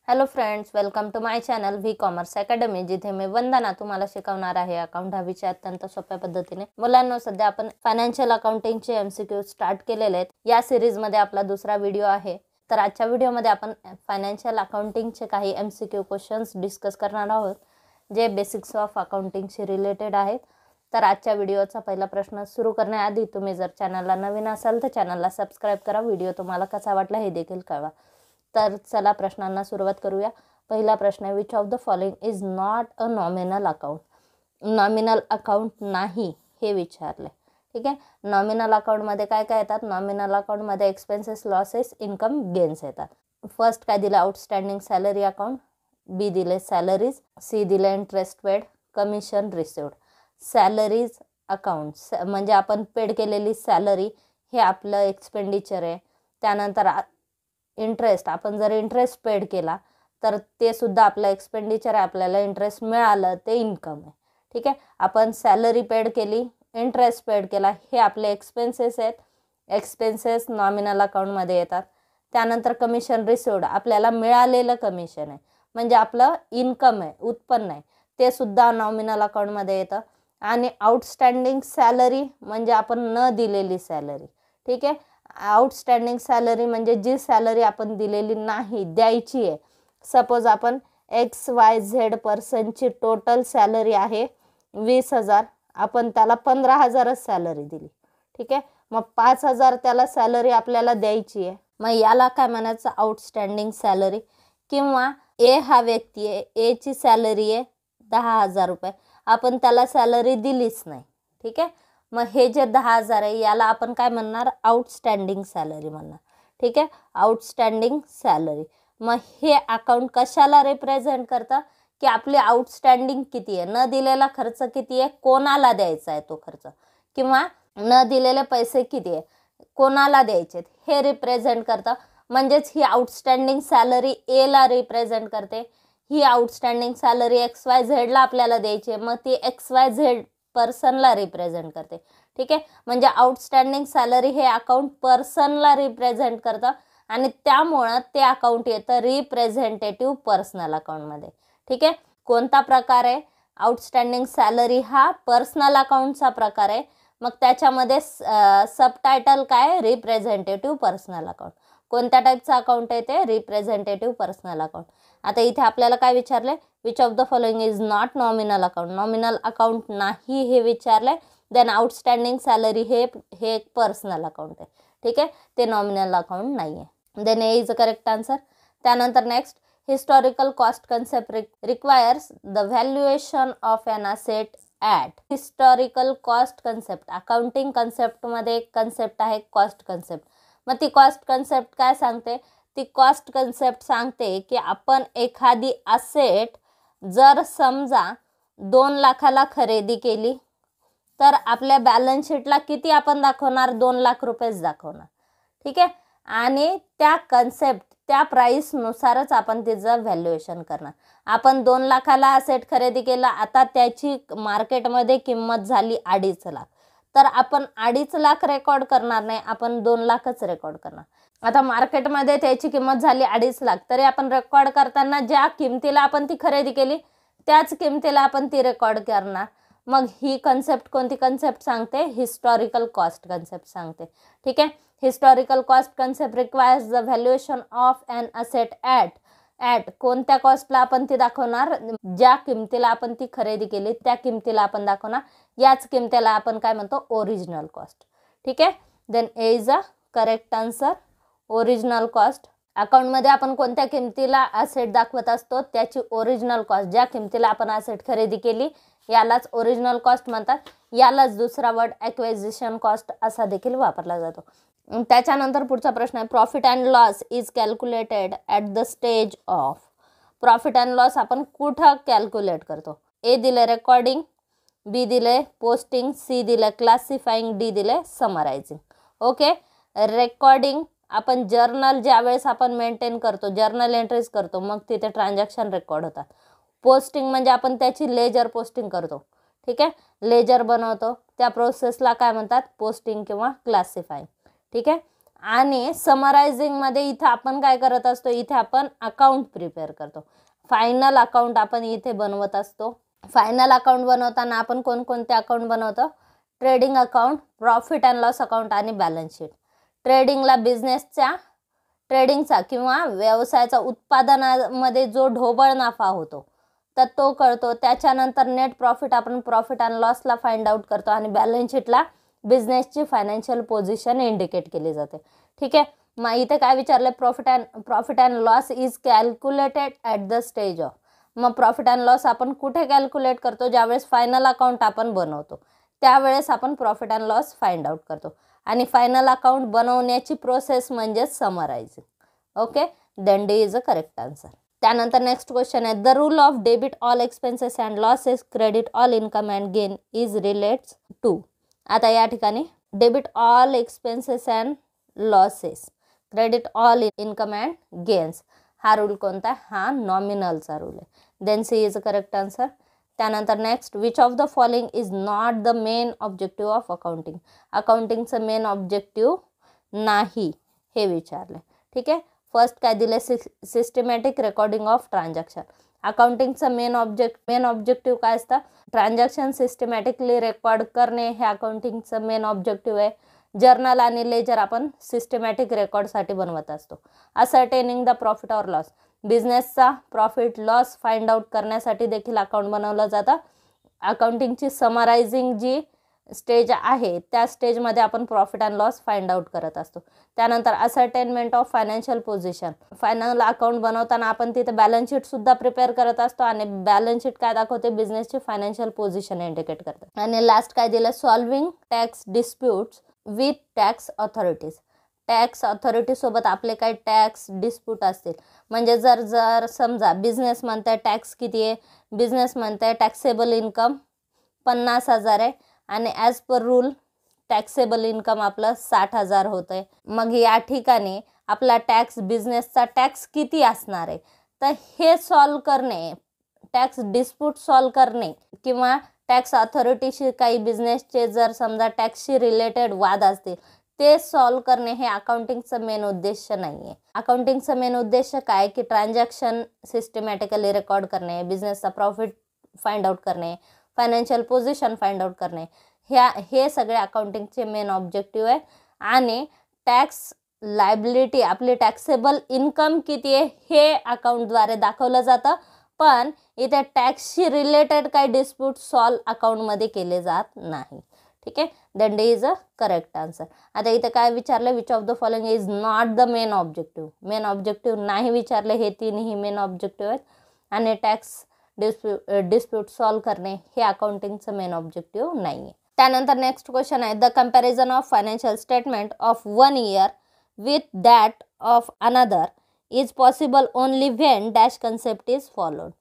Hello friends, welcome to my channel V commerce academy, जिथे मी वंदना तुम्हाला शिकवणार आहे अकाउंट हा विषय अत्यंत सोप्या पद्धतीने. मुलांनो, सध्या आपण फायनान्शियल अकाउंटिंगचे एमसीक्यू स्टार्ट केलेले आहेत. या सिरीजमध्ये आपला दुसरा व्हिडिओ आहे. तर आजच्या व्हिडिओमध्ये आपण फायनान्शियल अकाउंटिंगचे काही एमसीक्यू क्वेश्चन्स डिस्कस करणार आहोत, जे बेसिक्स ऑफ अकाउंटिंगशी रिलेटेड आहेत. तर आजच्या व्हिडिओचा पहिला प्रश्न सुरू करण्याआधी तुम्ही जर चॅनलला नवीन असाल तर चॅनलला सबस्क्राईब करा. व्हिडिओ तुम्हाला कसा वाटला हे देखील कळवा. तर चला प्रश्नांना सुरुवात करूया. पहिला प्रश्न आहे, which of the following is not a nominal account. Nominal account नाही हे विचारले. ठीक आहे. नॉमिनल अकाउंटमध्ये काय काय येतात? नॉमिनल अकाउंटमध्ये एक्सपेन्सेस, लॉसेस, इन्कम, गेन्स येतात. फर्स्ट काय दिलं? Outstanding salary account. बी दिले सॅलरीज. सी दिले interest paid, commission received. Salaries account म्हणजे आपण पेड केलेली सॅलरी, हे आपलं एक्सपेंडिचर आहे. त्यानंतर इंटरेस्ट, आपण जर इंटरेस्ट पेड केला तर ते सुद्धा आपलं एक्सपेंडिचर आहे. आपल्याला इंटरेस्ट मिळालं ते इन्कम आहे. ठीक आहे. आपण सॅलरी पेड केली, इंटरेस्ट पेड केला, हे आपले एक्सपेन्सेस आहेत. एक्सपेन्सेस नॉमिनल अकाउंटमध्ये येतात. त्यानंतर कमिशन रिसिव्ड, आपल्याला मिळालेलं कमिशन आहे, म्हणजे आपलं इन्कम आहे, उत्पन्न आहे, ते सुद्धा नॉमिनल अकाउंटमध्ये येतं. आणि आउटस्टँडिंग सॅलरी म्हणजे आपण न दिलेली सॅलरी. ठीक आहे. आउटस्टँडिंग सॅलरी म्हणजे जी सॅलरी आपण दिलेली नाही, द्यायची आहे. सपोज आपण XYZ पर्सनची टोटल सॅलरी आहे 20,000, आपण त्याला 15,000च सॅलरी दिली. ठीक आहे. मग 5,000 त्याला सॅलरी आपल्याला द्यायची आहे. मग याला काय म्हणायचं? Outstanding salary. किंवा ए हा व्यक्ती आहे, एची सॅलरी आहे 10,000 रुपये, आपण त्याला सॅलरी दिलीच नाही. ठीक आहे. मग हे जे 10,000 आहे याला आपण काय म्हणणार? आउटस्टँडिंग सॅलरी म्हणणार. ठीक आहे. Outstanding salary. मग हे अकाउंट कशाला रिप्रेझेंट करतं? की आपली आउटस्टँडिंग किती आहे, न दिलेला खर्च किती आहे, कोणाला द्यायचा आहे तो खर्च, किंवा न दिलेले पैसे किती आहे, कोणाला द्यायचे, हे रिप्रेझेंट करतं. म्हणजेच ही आउटस्टँडिंग सॅलरी एला रिप्रेझेंट करते. ही आउटस्टँडिंग सॅलरी XYZला आपल्याला द्यायची आहे, मग ती XYZ पर्सनला रिप्रेझेंट करते. ठीक आहे. म्हणजे आउटस्टँडिंग सॅलरी हे अकाउंट पर्सनला रिप्रेझेंट करतं आणि त्यामुळं ते अकाउंट येतं रिप्रेझेंटेटिव्ह पर्सनल अकाउंटमध्ये. ठीक आहे. कोणता प्रकार आहे? आउटस्टँडिंग सॅलरी हा पर्सनल अकाउंटचा प्रकार आहे. मग त्याच्यामध्ये सबटायटल काय? Representative personal account. कोणत्या टाईपचं अकाउंट आहे ते? Representative personal account. आता इथे आपल्याला काय विचारले? Which of the following is not nominal account. Nominal account नाही हे विचारले. देन आउटस्टँडिंग सॅलरी हे एक पर्सनल अकाउंट आहे. ठीक आहे. ते नॉमिनल अकाउंट नाही आहे. Then A is a correct answer. त्यानंतर next, historical cost concept requires the valuation of an asset at. Historical cost concept, accounting कन्सेप्टमध्ये एक कन्सेप्ट आहे कॉस्ट कन्सेप्ट. मग ती कॉस्ट कन्सेप्ट काय सांगते? ती कॉस्ट कन्सेप्ट सांगते की आपण एखादी असेट जर समजा 2 लाखाला खरेदी केली तर आपल्या बॅलन्स शीटला किती आपण दाखवणार? 2 लाख रुपयेच दाखवणार. ठीक आहे. आणि त्या कन्सेप्ट, त्या प्राईसनुसारच आपण तिचं व्हॅल्युएशन करणार. आपण 2 लाखाला असेट खरेदी केला, आता त्याची मार्केटमध्ये किंमत झाली 2.5 लाख, तर आपण 2.5 लाख रेकॉर्ड करणार नाही, आपण 2 लाखच रेकॉर्ड करणार. आता मार्केटमध्ये त्याची किंमत झाली 2.5 लाख, तरी आपण रेकॉर्ड करताना ज्या किमतीला आपण ती खरेदी केली त्याच किमतीला आपण ती रेकॉर्ड करणार. मग ही कन्सेप्ट कोणती कन्सेप्ट सांगते? हिस्टॉरिकल कॉस्ट कन्सेप्ट सांगते. ठीक आहे. Historical cost concept requires the valuation of an asset at. कोणत्या कॉस्टला आपण ती दाखवणार? ज्या किमतीला आपण ती खरेदी केली त्या किमतीला आपण दाखवणार. याच किमतीला आपण काय म्हणतो? Original cost. ठीक आहे. Then A is a correct answer. Original cost. अकाउंटमध्ये आपण कोणत्या किमतीला असेट दाखवत असतो? त्याची ओरिजिनल कॉस्ट, ज्या किमतीला आपण असेट खरेदी केली यालाच ओरिजिनल कॉस्ट म्हणतात. यालाच दुसरा वर्ड ॲक्विजिशन कॉस्ट असा देखील वापरला जातो. त्याच्यानंतर पुढचा प्रश्न आहे, profit and loss is calculated at the stage of. Profit and loss आपण कुठं कॅल्क्युलेट करतो? ए दिले रेकॉर्डिंग, बी दिले पोस्टिंग, सी दिले क्लासिफाईंग, डी दिले समरायझिंग. ओके. रेकॉर्डिंग आपण जर्नल ज्यावेळेस आपण मेंटेन करतो, जर्नल एंट्रीज करतो, मग तिथे ट्रान्झॅक्शन रेकॉर्ड होतात. पोस्टिंग म्हणजे आपण त्याची लेजर पोस्टिंग करतो. ठीक आहे. लेजर बनवतो, त्या प्रोसेसला काय म्हणतात? पोस्टिंग किंवा क्लासिफाईंग. ठीक आहे. आणि समरायझिंगमध्ये इथे आपण काय करत असतो, इथे आपण अकाउंट प्रिपेअर करतो, फायनल अकाउंट आपण इथे बनवत असतो. फायनल अकाउंट बनवताना आपण कोणकोणते अकाउंट बनवतो, trading account, profit and loss account आणि बॅलन्स शीट. ट्रेडिंगला ट्रेडिंगचा किंवा व्यवसायाचा उत्पादनामध्ये जो ढोबळ नफा होतो तर तो कळतो. त्याच्यानंतर नेट प्रॉफिट आपण प्रॉफिट अँड लॉसला फाइंड आउट करतो आणि बॅलन्स शीटला बिझनेसची फायनान्शियल पोझिशन इंडिकेट केली जाते. ठीक आहे. मग इथे काय विचारलं, profit and loss is calculated at the stage of. मग प्रॉफिट अँड लॉस आपण कुठे कॅल्क्युलेट करतो, ज्यावेळेस फायनल अकाउंट आपण बनवतो त्यावेळेस आपण profit and loss find out करतो. आणि फायनल अकाउंट बनवण्याची प्रोसेस म्हणजे summarising. Okay, then D is a correct answer. त्यानंतर नेक्स्ट क्वेश्चन आहे, the rule of debit all expenses and losses, credit all income and gain is relates to. आता या ठिकाणी debit all expenses and losses, credit all income and gains, हा rule कोणता आहे, हा नॉमिनलचा रूल आहे. Then C is a correct answer. त्यानंतर next, which of the following is not the main objective of accounting. अकाउंटिंगचं मेन ऑब्जेक्टिव्ह नाही हे विचारलं. ठीक आहे. फर्स्ट काय दिले, सिस्टमॅटिक रेकॉर्डिंग ऑफ ट्रान्झॅक्शन. अकाउंटिंगचं मेन ऑब्जेक्टिव्ह काय असतं, ट्रान्झॅक्शन सिस्टमॅटिकली रेकॉर्ड करणे हे अकाउंटिंगचं मेन ऑब्जेक्टिव्ह आहे. जर्नल आणि लेजर आपण सिस्टमॅटिक रेकॉर्डसाठी बनवत असतो. Ascertaining the profit or loss, बिझनेसचा प्रॉफिट लॉस फाइंड आउट करण्यासाठी देखील अकाउंट बनवलं जातं. अकाउंटिंगची समरायझिंग जी स्टेज आहे त्या स्टेजमध्ये आपण profit and loss find out करत असतो. त्यानंतर ascertainment of financial position, final account बनवताना आपण तिथे बॅलन्स शीट सुद्धा प्रिपेअर करत असतो आणि बॅलन्स शीट काय दाखवते, बिझनेसची फायनान्शियल पोझिशन इंडिकेट करते. आणि लास्ट काय दिलं, solving tax disputes with tax authorities. Tax authority सोबत आपले काही टॅक्स डिस्प्यूट असतील, म्हणजे जर समजा बिझनेस म्हणते टॅक्स किती आहे, बिझनेस म्हणते टॅक्सेबल इन्कम 50,000 आहे आणि as per rule taxable income आपलं 60,000 होतं आहे. मग या ठिकाणी आपला टॅक्स, बिझनेसचा टॅक्स किती असणार आहे, तर हे सॉल्व करणे, टॅक्स डिस्प्यूट सॉल्व करणे किंवा टॅक्स ऑथॉरिटीशी काही बिझनेसचे जर समजा टॅक्सशी रिलेटेड वाद असतील ते सॉल्व करणे हे अकाउंटिंगचं मेन उद्देश नाही आहे. अकाउंटिंगचं मेन उद्देश काय की ट्रान्झॅक्शन सिस्टमॅटिकली रेकॉर्ड करणे, बिझनेसचा प्रॉफिट फाइंड आउट करणे, फायनान्शियल पोझिशन फाइंड आउट करणे, हे सगळे अकाउंटिंगचे मेन ऑब्जेक्टिव्ह आहे. आणि टॅक्स लायबिलिटी, आपली टॅक्सेबल इन्कम किती आहे हे अकाउंटद्वारे दाखवलं जातं. पण इथे टॅक्सशी रिलेटेड काही डिस्प्यूट सॉल्व अकाउंटमध्ये केले जात नाही. ठीक आहे. Then D is a correct answer. आता इथे काय विचारलं, which of the following is not the main objective. Main objective नाही विचारले, हे तिन्ही मेन ऑब्जेक्टिव्ह आहेत. आणि टॅक्स डिस्प्यूट सॉल्व करणे हे अकाउंटिंगचं मेन ऑब्जेक्टिव्ह नाही आहे. त्यानंतर नेक्स्ट क्वेश्चन आहे, the comparison of financial statement of one year with that of another is possible only when dash concept is followed.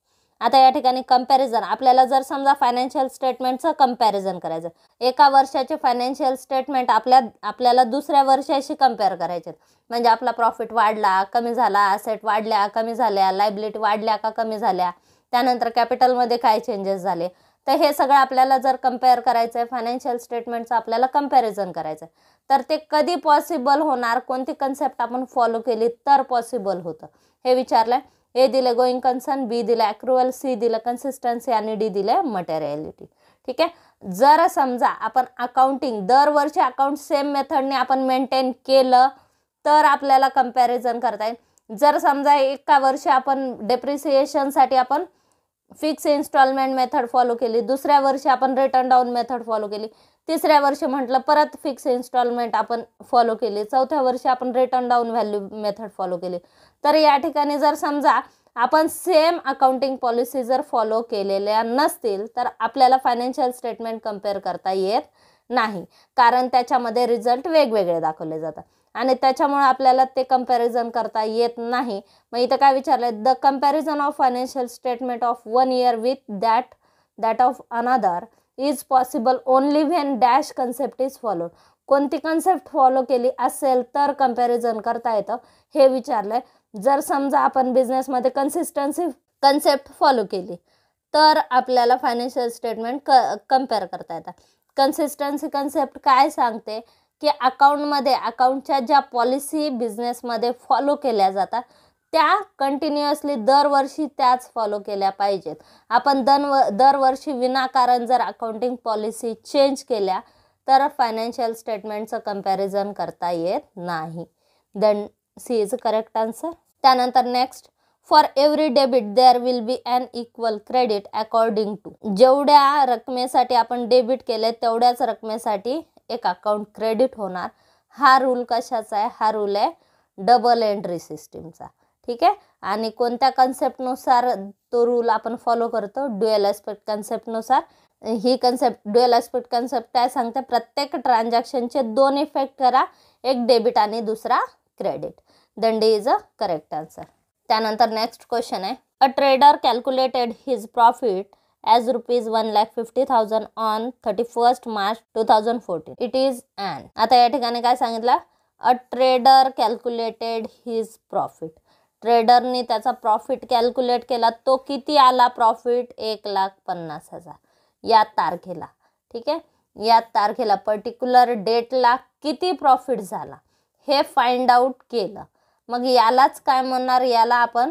आता या ठिकाणी कंपॅरिझन, आपल्याला जर समजा फायनान्शियल स्टेटमेंटचं कंपॅरिझन करायचं, एका वर्षाचे फायनान्शियल स्टेटमेंट आपल्याला दुसऱ्या वर्षाशी कंपेअर करायचे, म्हणजे आपला प्रॉफिट वाढला कमी झाला, असेट वाढल्या कमी झाल्या, लायबिलिटी वाढल्या का कमी झाल्या, त्यानंतर कॅपिटलमध्ये काय चेंजेस झाले, तर हे सगळं आपल्याला जर कंपेअर करायचं आहे, फायनान्शियल स्टेटमेंटचं आपल्याला कंपॅरिझन करायचं आहे, तर ते कधी पॉसिबल होणार, कोणती कन्सेप्ट आपण फॉलो केली तर पॉसिबल होतं हे विचारलं. ए दिले गोइंग कन्सर्न, बी दिलं ॲक्रुअल, सी दिलं कन्सिस्टन्सी आणि डी दिलं मटेरियलिटी. ठीक आहे. जर समजा आपण अकाउंटिंग दरवर्षी अकाउंट सेम मेथडने आपण मेंटेन केलं तर आपल्याला कंपॅरिझन करता येईल. जर समजा एका वर्षी आपण डेप्रिसिएशनसाठी आपण फिक्स इन्स्टॉलमेंट मेथड फॉलो केली, दुसऱ्या वर्षी आपण रिटर्न डाऊन मेथड फॉलो केली, तिसऱ्या वर्षी म्हटलं परत फिक्स इन्स्टॉलमेंट आपण फॉलो केली, चौथ्या वर्षी आपण return down value method follow केली, तर या ठिकाणी जर समजा आपण सेम अकाउंटिंग पॉलिसी जर फॉलो केलेल्या नसतील तर आपल्याला फायनान्शियल स्टेटमेंट कंपेअर करता येत नाही, कारण त्याच्यामध्ये रिझल्ट वेगवेगळे दाखवले जातात आणि त्याच्यामुळे आपल्याला ते कंपॅरिझन करता येत नाही. मग इथं काय विचारलं, the comparison of financial statement of one year with that of another is possible only when dash concept is followed. कोणती कन्सेप्ट फॉलो केली असेल तर कंपॅरिझन करता येतं हे विचारलंय. जर समजा आपण बिझनेसमध्ये कन्सिस्टन्सी कन्सेप्ट फॉलो केली तर आपल्याला फायनान्शियल स्टेटमेंट कंपेअर करता येतात. कन्सिस्टन्सी कन्सेप्ट काय सांगते की अकाउंटमध्ये अकाउंटच्या ज्या पॉलिसी बिझनेसमध्ये फॉलो केल्या जातात त्या कंटिन्युअसली दरवर्षी त्याच फॉलो केल्या पाहिजेत. आपण दरवर्षी विनाकारण जर अकाउंटिंग पॉलिसी चेंज केल्या तर फायनान्शियल स्टेटमेंटचं कंपॅरिझन करता येत नाही. Then C is correct answer. त्यानंतर next, for every debit there will be an equal credit according to. जेवढ्या रकमेसाठी आपण डेबिट केले तेवढ्याच रकमेसाठी एक अकाउंट क्रेडिट होणार. हा रूल कशाचा आहे? हा रूल आहे डबल एंट्री सिस्टीमचा. ठीक आहे. आणि कोणत्या कन्सेप्टनुसार तो रूल आपण फॉलो करतो? ड्युअल ॲस्पेक्ट कन्सेप्टनुसार. ही कन्सेप्ट ड्युअल ॲस्पेक्ट कन्सेप्ट काय सांगते? प्रत्येक ट्रान्झॅक्शनचे 2 इफेक्ट करा, एक डेबिट आणि दुसरा credit. Then D is a correct answer. त्यानंतर नेक्स्ट क्वेश्चन आहे, a trader calculated his profit as rupees 1,50,000 on 31st March 2014. It is an. आता या ठिकाणी काय सांगितलं? A trader calculated his profit. ट्रेडरने त्याचा प्रॉफिट कॅल्क्युलेट केला. तो किती आला प्रॉफिट? 1,50,000 या तारखेला. ठीक आहे. या तारखेला पर्टिक्युलर डेटला किती प्रॉफिट झाला हे फाइंड आउट केलं. मग यालाच काय म्हणणार? याला आपण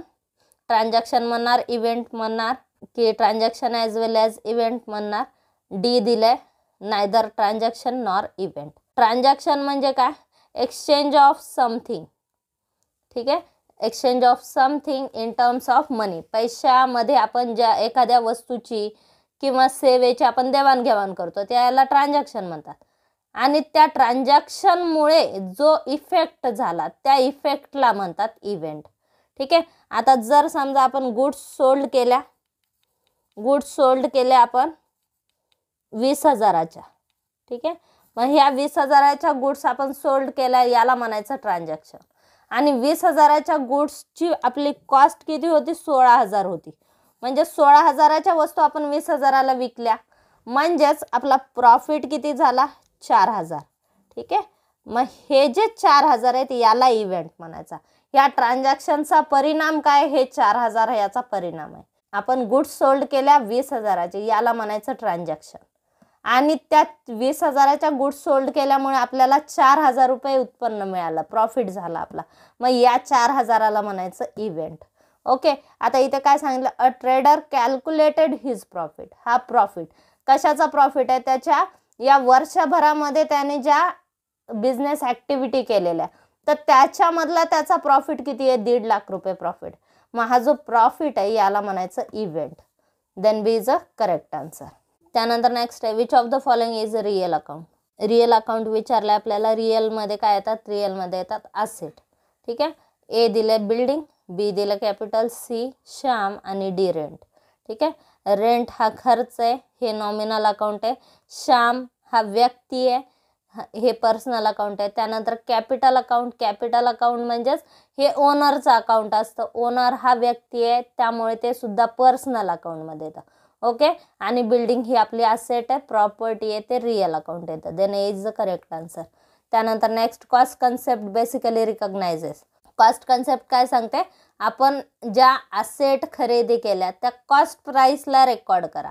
ट्रान्झॅक्शन म्हणणार, इव्हेंट म्हणणार की transaction as well as event म्हणणार. डी दिलंय neither transaction nor event. Transaction म्हणजे काय? Exchange of something. ठीक आहे. Exchange of something in terms of money. पैशामध्ये आपण ज्या एखाद्या वस्तूची किंवा सेवेची आपण देवाणघेवाण करतो त्याला ट्रान्झॅक्शन म्हणतात. आणि त्या ट्रान्झॅक्शनमुळे जो इफेक्ट झाला त्या इफेक्टला म्हणतात इव्हेंट. ठीक आहे. आता जर समजा आपण गुड्स सोल्ड केल्या आपण 20,000च्या. ठीक आहे. मग ह्या 20,000च्या गुड्स आपण सोल्ड केल्या याला म्हणायचं ट्रान्झॅक्शन. आणि 20,000च्या गुड्सची आपली कॉस्ट किती होती? 16,000 होती. म्हणजे 16,000च्या वस्तू आपण 20,000ला विकल्या म्हणजेच आपला प्रॉफिट किती झाला? 4,000. ठीक आहे. मग हे जे 4,000 आहेत याला इव्हेंट म्हणायचा. या ट्रान्झॅक्शनचा परिणाम काय? हे 4,000 याचा परिणाम आहे. आपण गुड्स सोल्ड केल्या 20,000चे याला म्हणायचं ट्रान्झॅक्शन. आणि त्या 20,000च्या गुड्स सोल्ड केल्यामुळे आपल्याला 4,000 रुपये उत्पन्न मिळालं, प्रॉफिट झाला आपला. मग या 4,000ला म्हणायचं इव्हेंट. ओके. आता इथे काय सांगितलं? A trader calculated his profit. हा प्रॉफिट कशाचा प्रॉफिट आहे? त्याच्या या वर्षभरामध्ये त्याने ज्या बिझनेस ॲक्टिव्हिटी केलेल्या तर त्याच्यामधला त्याचा प्रॉफिट किती आहे? 1.5 लाख रुपये प्रॉफिट. मग हा जो प्रॉफिट आहे याला म्हणायचं event. Then B is a correct answer. त्यानंतर नेक्स्ट आहे, which of the following is a real account. Real account विचारलं आपल्याला. रिअलमध्ये काय येतात? रिअलमध्ये येतात असेट. ठीक आहे. ए दिले बिल्डिंग, बी दिलं कॅपिटल, सी श्याम आणि डी रेंट. ठीक आहे. रेंट हा खर्च आहे, हे नॉमिनल अकाउंट आहे. श्याम हा व्यक्ती आहे, हे पर्सनल अकाउंट आहे. त्यानंतर कॅपिटल अकाउंट म्हणजेच हे ओनरचं अकाउंट असतं. ओनर हा व्यक्ती आहे त्यामुळे ते सुद्धा पर्सनल अकाउंटमध्ये येतं. ओके. आणि बिल्डिंग ही आपली असेट आहे, प्रॉपर्टी आहे, ते रिअल अकाउंट येतं. Then A is the correct answer. त्यानंतर next, cost concept basically recognises. Cost concept काय सांगते? आपण ज्या असेट खरेदी केल्या त्या कॉस्ट प्राईसला रेकॉर्ड करा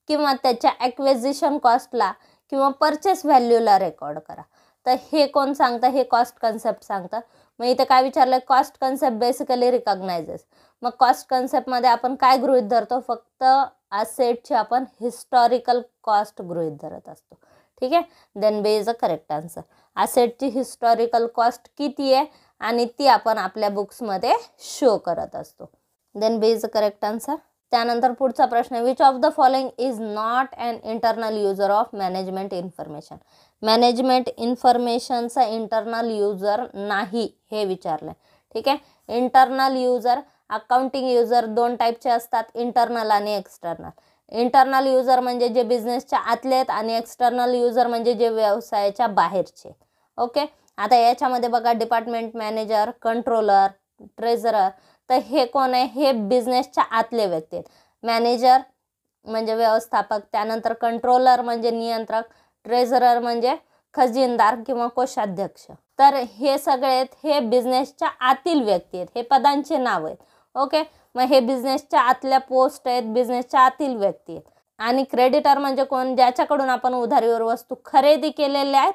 किंवा त्याच्या ॲक्विजिशन कॉस्टला किंवा परचेस व्हॅल्यूला रेकॉर्ड करा. तर हे कोण सांगतं? हे कॉस्ट कन्सेप्ट सांगतं. मग इथे काय विचारलं? Cost concept basically recognises. मग कॉस्ट कन्सेप्टमध्ये आपण काय गृहीत धरतो? फक्त असेटची आपण हिस्टॉरिकल कॉस्ट गृहीत धरत असतो. ठीक आहे. Then B is a correct answer. असेटची हिस्टॉरिकल कॉस्ट किती आहे आणि ती आपण आपल्या बुक्समध्ये शो करत असतो. Then B is a correct answer. त्यानंतर पुढचा प्रश्न, which of the following is not an internal user of management information. Management इन्फॉर्मेशनचा इंटरनल युजर नाही हे विचारलं. ठीक आहे. इंटरनल युजर, अकाउंटिंग युजर 2 टाईपचे असतात, इंटरनल आणि एक्सटर्नल. इंटरनल युजर म्हणजे जे बिझनेसच्या आतले आहेत आणि एक्सटर्नल युजर म्हणजे जे व्यवसायाच्या बाहेरचे. ओके. आता याच्यामध्ये बघा, डिपार्टमेंट मॅनेजर, कंट्रोलर, ट्रेझरर, तर हे कोण आहे? हे बिझनेसच्या आतले व्यक्ती आहेत. मॅनेजर म्हणजे व्यवस्थापक, त्यानंतर कंट्रोलर म्हणजे नियंत्रक, ट्रेझरर म्हणजे खजिनदार किंवा कोषाध्यक्ष. तर हे सगळे हे बिझनेसच्या आतील व्यक्ती आहेत, हे पदांचे नाव आहेत. ओके. मग हे बिझनेसच्या आतल्या पोस्ट आहेत, बिझनेसच्या आतील व्यक्ती आहेत. आणि क्रेडिटर म्हणजे कोण? ज्याच्याकडून आपण उधारीवर वस्तू खरेदी केलेल्या आहेत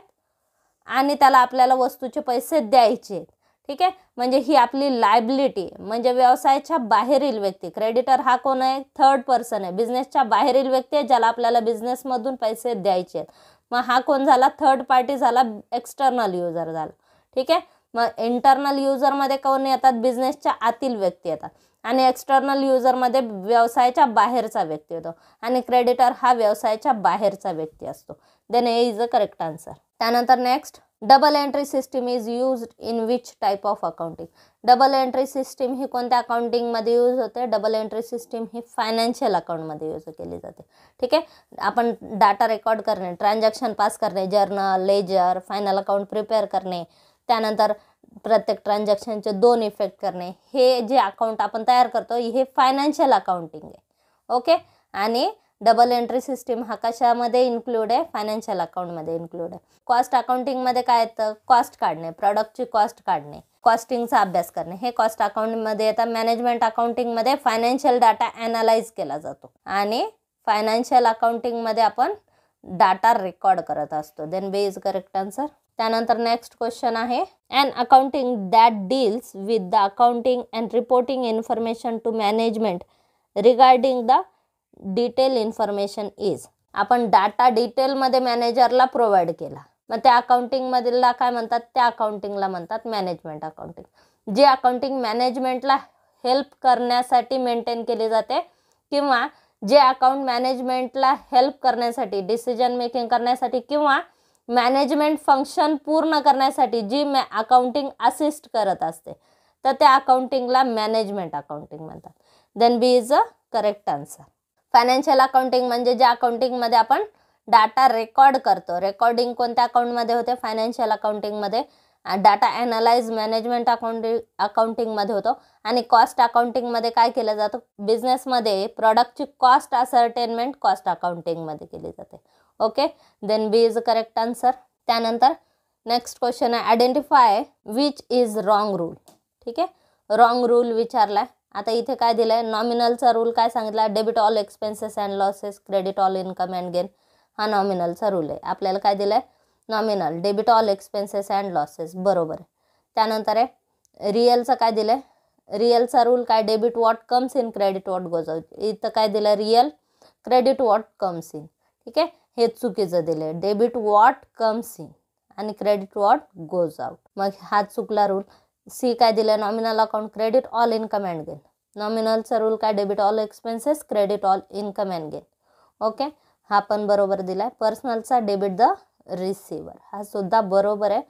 आणि त्याला आपल्याला वस्तूचे पैसे द्यायचे. ठीक आहे, म्हणजे ही आपली लायबिलिटी, म्हणजे व्यवसायाच्या बाहेरील व्यक्ती. क्रेडिटर हा कोण आहे? थर्ड पर्सन आहे, बिझनेसच्या बाहेरील व्यक्ती आहे ज्याला आपल्याला बिझनेसमधून पैसे द्यायचे आहेत. मग हा कोण झाला? थर्ड पार्टी झाला, एक्सटर्नल युजर झाला. ठीक आहे, मग इंटरनल युजरमध्ये कोण येतात? बिझनेसच्या आतील व्यक्ती येतात, आणि एक्सटर्नल युजरमध्ये व्यवसायाच्या बाहेरचा व्यक्ती येतो, आणि क्रेडिटर हा व्यवसायाच्या बाहेरचा व्यक्ती असतो. Then A is a correct answer. त्यानंतर next, double entry system is use in which type of accounting. Double entry system ही कोणत्या अकाउंटिंगमध्ये यूज होते? डबल एंट्री सिस्टीम ही फायनान्शियल अकाउंटमध्ये यूज केली जाते. ठीक आहे, आपण डाटा रेकॉर्ड करणे, ट्रान्झॅक्शन पास करणे, journal, ledger, final account prepare करणे, त्यानंतर प्रत्येक ट्रान्झॅक्शनचे 2 इफेक्ट करणे, हे जे अकाउंट आपण तयार करतो हे फायनान्शियल अकाउंटिंग आहे. ओके, आणि डबल एंट्री सिस्टीम हा कशामध्ये इन्क्लूड आहे? फायनान्शियल अकाउंटमध्ये इन्क्लूड आहे. कॉस्ट अकाउंटिंगमध्ये काय येतं? कॉस्ट काढणे, प्रॉडक्टची कॉस्ट काढणे, कॉस्टिंगचा अभ्यास करणे, हे कॉस्ट अकाउंटमध्ये येतं. मॅनेजमेंट अकाउंटिंगमध्ये फायनान्शियल डाटा ॲनालाइज केला जातो, आणि फायनान्शियल अकाउंटिंगमध्ये आपण डाटा रेकॉर्ड करत असतो. Then B is correct answer. त्यानंतर नेक्स्ट क्वेश्चन आहे, an accounting that deals with the accounting and reporting information to management regarding the detail information is. आपण डाटा डिटेलमध्ये मॅनेजरला प्रोव्हाइड केला, मग त्या अकाउंटिंगमधला काय म्हणतात? त्या अकाउंटिंगला म्हणतात मॅनेजमेंट अकाउंटिंग. जे अकाउंटिंग मॅनेजमेंटला हेल्प करण्यासाठी मेंटेन केली जाते, किंवा जे अकाउंट मॅनेजमेंटला हेल्प करण्यासाठी, डिसिजन मेकिंग करण्यासाठी, किंवा मॅनेजमेंट फंक्शन पूर्ण करण्यासाठी जी अकाउंटिंग असिस्ट करत असते, तर त्या अकाउंटिंगला मॅनेजमेंट अकाउंटिंग म्हणतात. Then B is a correct answer. Financial accounting म्हणजे ज्या अकाउंटिंगमध्ये आपण डाटा रेकॉर्ड करतो. रेकॉर्डिंग कोणत्या अकाउंटमध्ये होते? फायनान्शियल अकाउंटिंगमध्ये. डाटा ॲनालाइज मॅनेजमेंट अकाउंटिंगमध्ये होतो. आणि कॉस्ट अकाउंटिंगमध्ये काय केलं जातं? बिझनेसमध्ये प्रॉडक्टची कॉस्ट असर्टेनमेंट कॉस्ट अकाउंटिंगमध्ये केली जाते. Okay, then B is correct answer. त्यानंतर नेक्स्ट क्वेश्चन आहे, identify which is wrong rule. ठीक आहे, रॉंग रूल विचारलाय. आता इथे काय दिलं आहे? नॉमिनलचा रूल काय सांगितला? Debit all expenses and losses, credit all income and gain. हा नॉमिनलचा रूल आहे. आपल्याला काय दिलं आहे? Nominal, debit all expenses and losses, बरोबर आहे. त्यानंतर आहे रिअलचं काय दिलं आहे? रिअलचा रूल काय? Debit what comes in, credit what goes out. इथं काय दिलं? Real, credit what comes in. ठीक आहे, हे चुकीचं दिलं आहे. डेबिट वॉट कम्स इन आणि क्रेडिट वॉट गोज आउट. मग हा चुकला रूल. सी काय दिलं? Nominal account, credit all income and gain. नॉमिनलचा रूल काय? Debit all expenses, credit all income and gain. Okay, हा पण बरोबर दिला आहे. पर्सनलचा डेबिट द रिसिवर, हा सुद्धा बरोबर आहे.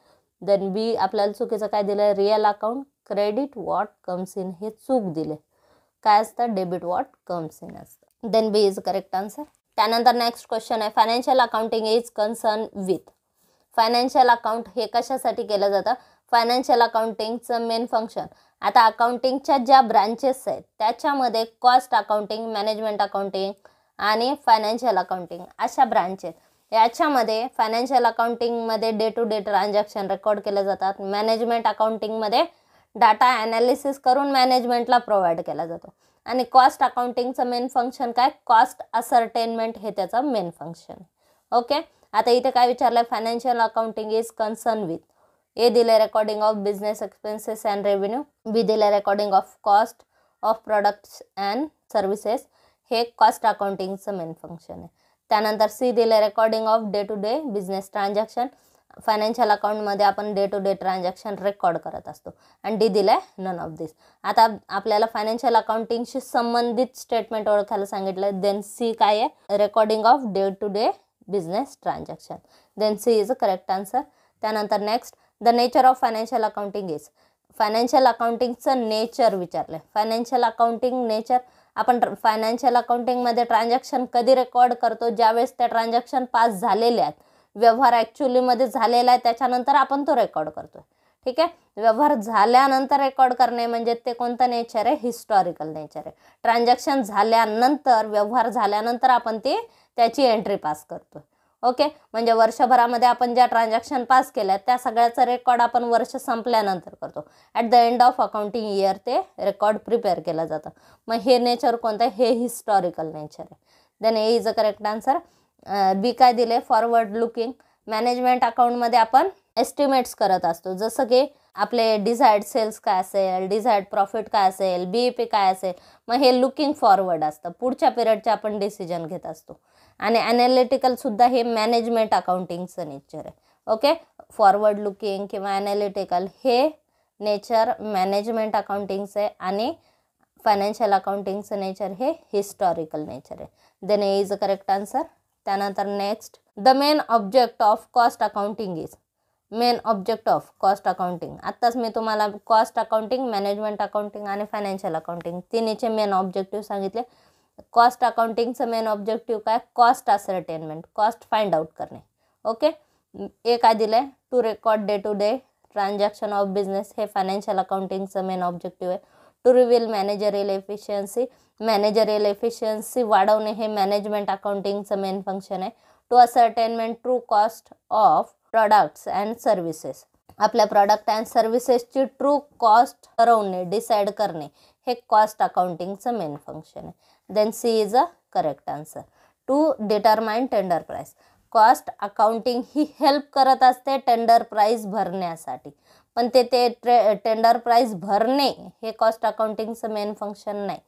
देन बी आपल्याला चुकीचं काय दिलं आहे? Real account, credit what comes in, हे चूक दिले. काय असतं? डेबिट वॉट कम्स इन असतं. Then B is correct answer. त्यानंतर नेक्स्ट क्वेश्चन आहे, financial accounting is concern with. Financial account हे कशासाठी केलं जातं? फायनान्शियल अकाउंटिंगचं मेन फंक्शन. आता अकाउंटिंगच्या ज्या ब्रांचेस आहेत त्याच्यामध्ये कॉस्ट अकाउंटिंग, मॅनेजमेंट अकाउंटिंग आणि फायनान्शियल अकाउंटिंग अशा ब्रांच आहेत. याच्यामध्ये फायनान्शियल अकाउंटिंगमध्ये day to day transaction record केले जातात. मॅनेजमेंट अकाउंटिंगमध्ये डाटा ॲनालिसिस करून मॅनेजमेंटला प्रोव्हाइड केला जातो. आणि कॉस्ट अकाउंटिंगचं मेन फंक्शन काय? कॉस्ट असर्टेनमेंट हे त्याचं मेन फंक्शन. ओके, आता इथे काय विचारलं? Financial accounting is concern with. A दिले recording of business expenses and revenue. B दिले recording of cost of products and services, हे कॉस्ट अकाउंटिंगचं मेन फंक्शन आहे. त्यानंतर सी दिले recording of day to day business transaction. Financial अकाउंटमध्ये आपण day to day transaction record करत असतो. आणि डी दिलं आहे नन ऑफ दिस. आता आपल्याला फायनान्शियल अकाउंटिंगशी संबंधित स्टेटमेंट ओळखायला सांगितलं. देन सी काय आहे? Recording of day to day business transaction. Then C is a correct answer. त्यानंतर next, the nature of financial accounting is. Financial अकाउंटिंगचं नेचर विचारलं आहे. फायनान्शियल अकाउंटिंग नेचर, आपण फायनान्शियल अकाउंटिंगमध्ये ट्रान्झॅक्शन कधी रेकॉर्ड करतो? ज्यावेळेस त्या ट्रान्झॅक्शन पास झालेल्या आहेत, व्यवहार ॲक्च्युलीमध्ये झालेला आहे, त्याच्यानंतर आपण तो रेकॉर्ड करतो. ठीक आहे, व्यवहार झाल्यानंतर रेकॉर्ड करणे म्हणजे ते कोणतं नेचर आहे? हिस्टॉरिकल नेचर आहे. ट्रान्झॅक्शन झाल्यानंतर, व्यवहार झाल्यानंतर आपण त्याची एंट्री पास करतो. ओके, म्हणजे वर्षभरामध्ये आपण ज्या ट्रान्झॅक्शन पास केल्या त्या सगळ्याचा रेकॉर्ड आपण वर्ष संपल्यानंतर करतो. At the end of accounting year ते रेकॉर्ड प्रिपेअर केलं जातं. मग हे नेचर कोणतं आहे? हे हिस्टॉरिकल नेचर आहे. Then A is a correct answer. B काय दिले? Forward looking. मॅनेजमेंट अकाउंटमध्ये आपण एस्टिमेट्स करत असतो, जसं की आपले डिझायर्ड सेल्स काय असेल, डिझायर्ड प्रॉफिट काय असेल, BEP काय असेल. मग हे लुकिंग फॉरवर्ड असतं, पुढच्या पिरियडचे आपण डिसिजन घेत असतो. आणि ॲनालिटिकल सुद्धा हे मॅनेजमेंट अकाउंटिंगचं नेचर आहे. ओके, फॉरवर्ड लुकिंग किंवा ॲनालिटिकल हे नेचर मॅनेजमेंट अकाउंटिंगचं आहे आणि फायनान्शियल अकाउंटिंगचं नेचर हे हिस्टॉरिकल नेचर आहे. Then A is a correct answer. त्यानंतर next, the main object of cost accounting is. Main object of cost accounting, आत्ताच मी तुम्हाला कॉस्ट अकाउंटिंग, मॅनेजमेंट अकाउंटिंग आणि फायनान्शियल अकाउंटिंग तिन्हीचे मेन ऑब्जेक्टिव्ह सांगितले. कॉस्ट अकाउंटिंगचं मेन ऑब्जेक्टिव्ह काय? Cost ascertainment, cost find out करणे. ओके, एक काय दिलं आहे? To record day to day transaction of business, हे फायनान्शियल अकाउंटिंगचं मेन ऑब्जेक्टिव्ह आहे. To reveal managerial efficiency, managerial efficiency वाढवणे हे मॅनेजमेंट अकाउंटिंगचं मेन फंक्शन आहे. To ascertainment true cost of products and services, आपल्या प्रोडक्ट अँड सर्व्हिसेसची ट्रू कॉस्ट ठरवणे, डिसाईड करणे हे कॉस्ट अकाउंटिंगचं मेन फंक्शन आहे. Then C is a correct answer. To determine tender price, cost accounting ही हेल्प करत असते टेंडर प्राइस भरण्यासाठी, पण ते टेंडर प्राइस भरणे हे कॉस्ट अकाउंटिंगचं मेन फंक्शन नाही.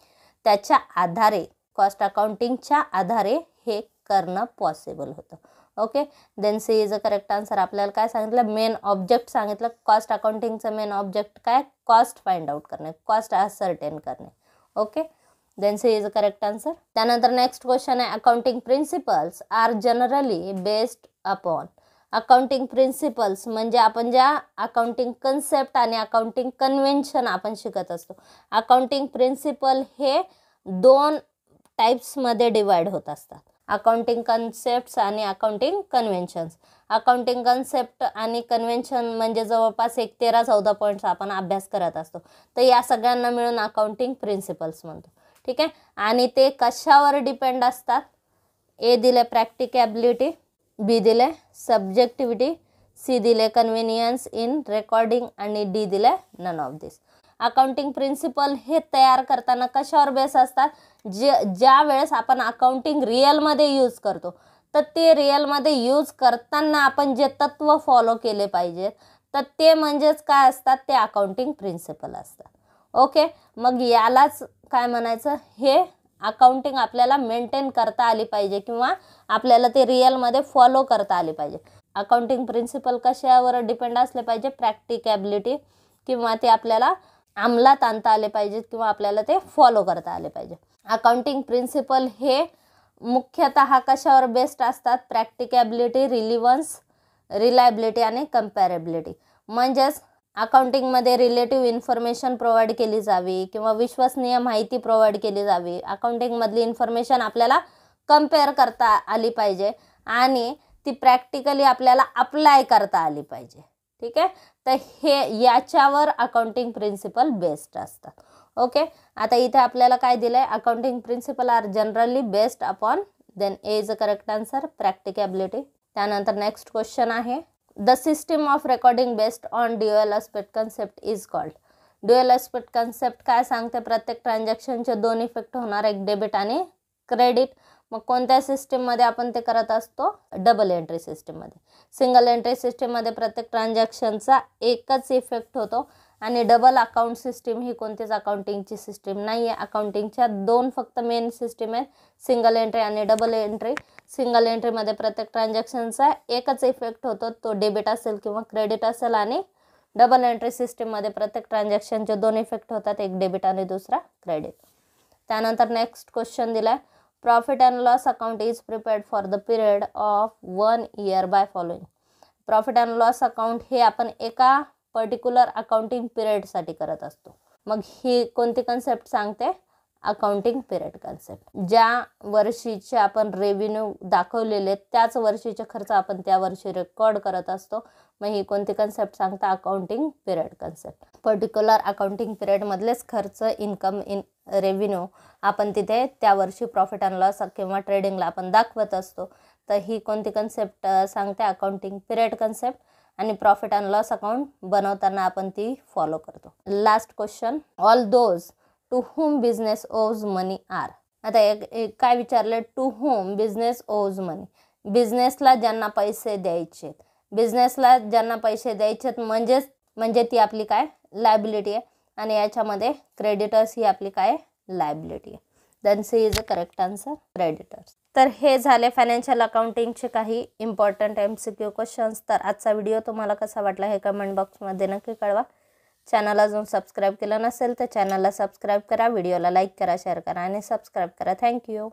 त्याच्या आधारे, कॉस्ट अकाउंटिंगच्या आधारे हे करणं पॉसिबल होतं. Okay, then C is a correct answer. आपल्याला काय सांगितलं? मेन ऑब्जेक्ट सांगितलं. कॉस्ट अकाउंटिंगचं मेन ऑब्जेक्ट काय? कॉस्ट फाइंड आउट करणे, कॉस्ट असर्टेन करणे. Okay, then C is a correct answer. त्यानंतर नेक्स्ट क्वेश्चन आहे, accounting principles are generally based upon. Accounting principles म्हणजे आपण ज्या अकाउंटिंग कन्सेप्ट आणि अकाउंटिंग कन्व्हेन्शन आपण शिकत असतो. अकाउंटिंग प्रिन्सिपल हे 2 टाईप्समध्ये डिवाइड होत असतात, अकाउंटिंग कन्सेप्ट्स आणि अकाउंटिंग कन्व्हेन्शन्स. अकाउंटिंग कन्सेप्ट आणि कन्व्हेन्शन म्हणजे जवळपास 13-14 पॉईंट्स आपण अभ्यास करत असतो. तर या सगळ्यांना मिळून अकाउंटिंग प्रिन्सिपल्स म्हणतो. ठीक आहे, आणि ते कशावर डिपेंड असतात? ए दिले प्रॅक्टिकॅबिलिटी, बी दिले सब्जेक्टिव्हिटी, सी दिले कन्व्हिनियन्स इन रेकॉर्डिंग आणि डी दिले none of this. Accounting principle हे तयार करताना कशावर बेस असतात? ज्या वेळेस आपण अकाउंटिंग रिअलमध्ये यूज करतो, तर ते रिअलमध्ये यूज करताना आपण जे तत्व फॉलो केले पाहिजेत, तर ते म्हणजेच काय असतात? ते अकाउंटिंग प्रिन्सिपल असतात. ओके, मग यालाच काय म्हणायचं? हे अकाउंटिंग आपल्याला मेंटेन करता आली पाहिजे किंवा आपल्याला ते रिअलमध्ये फॉलो करता आली पाहिजे. अकाउंटिंग प्रिन्सिपल कशावर डिपेंड असले पाहिजे? प्रॅक्टिकॅबिलिटी, किंवा ते आपल्याला अंमलात आणता आले पाहिजेत किंवा आपल्याला ते फॉलो करता आले पाहिजे. अकाउंटिंग प्रिन्सिपल हे मुख्यतः कशावर बेस्ड असतात? प्रॅक्टिकॅबिलिटी, रिलिव्हन्स, रिलायबिलिटी आणि कम्पॅरेबिलिटी. म्हणजेच अकाउंटिंगमध्ये रिलेटिव्ह इन्फॉर्मेशन प्रोव्हाइड केली जावी किंवा विश्वसनीय माहिती प्रोव्हाइड केली जावी. अकाउंटिंगमधली इन्फॉर्मेशन आपल्याला कम्पेअर करता आली पाहिजे आणि ती प्रॅक्टिकली आपल्याला अप्लाय करता आली पाहिजे. ठीक आहे, तर हे याच्यावर अकाउंटिंग प्रिन्सिपल बेस्ड असतात. ओके, आता इथे आपल्याला काय दिलं आहे? Accounting principle are generally based upon, then A is a correct answer, practicability. त्यानंतर नेक्स्ट क्वेश्चन आहे, the system of recording based on dual aspect concept is called. Dual aspect concept काय सांगते? प्रत्येक ट्रान्झॅक्शनचे 2 इफेक्ट होणार, एक डेबिट आणि credit. मग कोणत्या सिस्टीममध्ये आपण ते करत असतो? डबल एंट्री सिस्टीममध्ये. सिंगल एंट्री सिस्टीममध्ये प्रत्येक ट्रान्झॅक्शनचा एकच इफेक्ट होतो आणि डबल अकाउंट सिस्टीम ही कोणतीच अकाउंटिंगची सिस्टीम नाही आहे. अकाउंटिंगच्या 2 फक्त मेन सिस्टीम आहेत, सिंगल एंट्री आणि डबल एंट्री. सिंगल एंट्रीमध्ये प्रत्येक ट्रान्झॅक्शनचा एकच इफेक्ट होतो, तो डेबिट असेल किंवा क्रेडिट असेल, आणि डबल एंट्री सिस्टीममध्ये प्रत्येक ट्रान्झॅक्शनचे 2 इफेक्ट होतात, एक डेबिट आणि दुसरा क्रेडिट. त्यानंतर नेक्स्ट क्वेश्चन दिला, profit and loss account is prepared for the period of 1 year by following. Profit and loss account हे आपण एका पर्टिक्युलर अकाउंटिंग पिरियडसाठी करत असतो. मग ही कोणती कन्सेप्ट सांगते? Accounting period concept. ज्या वर्षीचे आपण रेव्हेन्यू दाखवलेले त्याच वर्षीचे खर्च आपण त्या वर्षी रेकॉर्ड करत असतो. मग ही कोणती कन्सेप्ट सांगता? Accounting period concept. Particular accounting पिरियडमधलेच खर्च, इन्कम, रेव्हेन्यू आपण तिथे त्या वर्षी प्रॉफिट अँड लॉस किंवा ट्रेडिंगला आपण दाखवत असतो. तर ही कोणती कन्सेप्ट सांगते? Accounting period concept. आणि प्रॉफिट अँड लॉस अकाउंट बनवताना आपण ती फॉलो करतो. Last question, all those two whom business ओज मनी आर. आता एक काय विचारले? टू whom बिझनेस ओज मनी. बिझनेसला ज्यांना पैसे द्यायचे, बिझनेसला ज्यांना पैसे द्यायचे म्हणजे ती आपली काय लायबिलिटी आहे आणि याच्यामध्ये क्रेडिटर्स ही आपली काय लायबिलिटी आहे. Then C is a correct answer, creditors. तर हे झाले फायनान्शियल अकाउंटिंगचे काही इम्पॉर्टंट MCQ क्वेश्चन्स. तर आजचा व्हिडिओ तुम्हाला कसा वाटला हे कमेंट बॉक्समध्ये नक्की कळवा. चॅनल अजून सबस्क्राईब केलं नसेल तर चॅनलला सबस्क्राईब करा, व्हिडिओला लाईक करा, शेअर करा आणि सबस्क्राईब करा. थँक्यू.